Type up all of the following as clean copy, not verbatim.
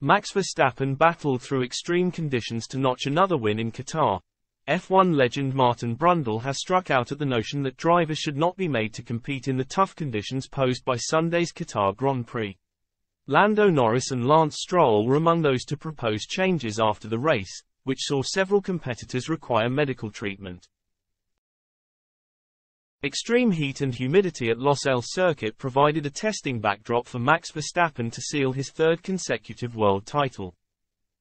Max Verstappen battled through extreme conditions to notch another win in Qatar. F1 legend Martin Brundle has struck out at the notion that drivers should not be made to compete in the tough conditions posed by Sunday's Qatar Grand Prix. Lando Norris and Lance Stroll were among those to propose changes after the race, which saw several competitors require medical treatment. Extreme heat and humidity at Losail circuit provided a testing backdrop for Max Verstappen to seal his third consecutive world title.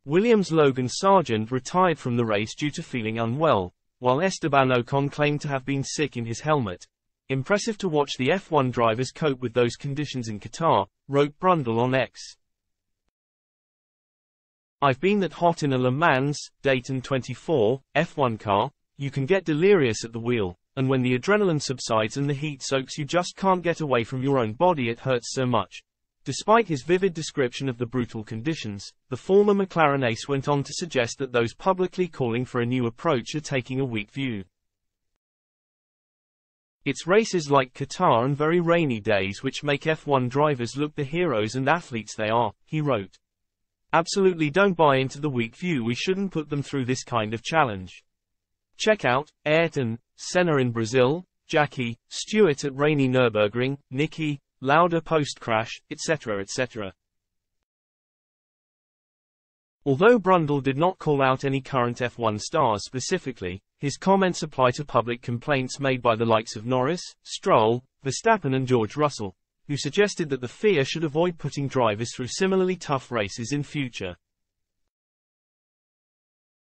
Williams' Logan Sargent retired from the race due to feeling unwell, while Esteban Ocon claimed to have been sick in his helmet. Impressive to watch the F1 drivers cope with those conditions in Qatar, wrote Brundle on X. I've been that hot in a Le Mans, Dayton 24, F1 car. You can get delirious at the wheel, and when the adrenaline subsides and the heat soaks, you just can't get away from your own body, it hurts so much. Despite his vivid description of the brutal conditions, the former McLaren ace went on to suggest that those publicly calling for a new approach are taking a weak view. It's races like Qatar and very rainy days which make F1 drivers look the heroes and athletes they are, he wrote. Absolutely don't buy into the weak view. We shouldn't put them through this kind of challenge. Check out Ayrton Senna in Brazil, Jackie Stewart at rainy Nürburgring, Niki Lauda post-crash, etc. etc. Although Brundle did not call out any current F1 stars specifically, his comments apply to public complaints made by the likes of Norris, Stroll, Verstappen and George Russell, who suggested that the FIA should avoid putting drivers through similarly tough races in future.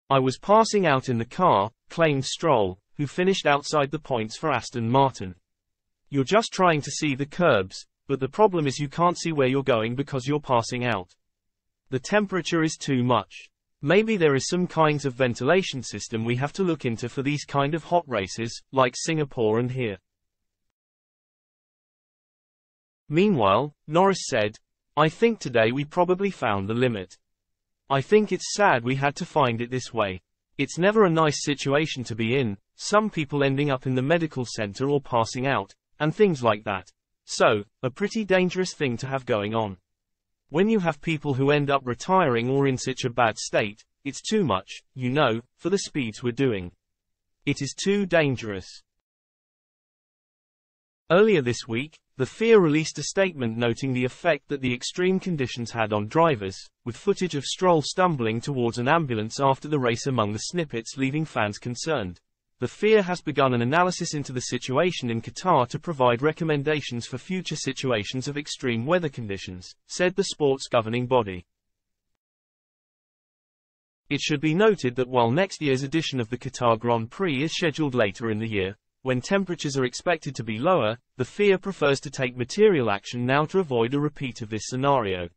I was passing out in the car, claimed Stroll, who finished outside the points for Aston Martin. You're just trying to see the curbs, but the problem is you can't see where you're going because you're passing out. The temperature is too much. Maybe there is some kinds of ventilation system we have to look into for these kind of hot races, like Singapore and here. Meanwhile, Norris said, I think today we probably found the limit. I think it's sad we had to find it this way. It's never a nice situation to be in, some people ending up in the medical center or passing out, and things like that. So, a pretty dangerous thing to have going on. When you have people who end up retiring or in such a bad state, it's too much, you know, for the speeds we're doing. It is too dangerous. Earlier this week, the FIA released a statement noting the effect that the extreme conditions had on drivers, with footage of Stroll stumbling towards an ambulance after the race among the snippets leaving fans concerned. The FIA has begun an analysis into the situation in Qatar to provide recommendations for future situations of extreme weather conditions, said the sport's governing body. It should be noted that while next year's edition of the Qatar Grand Prix is scheduled later in the year, when temperatures are expected to be lower, the FIA prefers to take material action now to avoid a repeat of this scenario.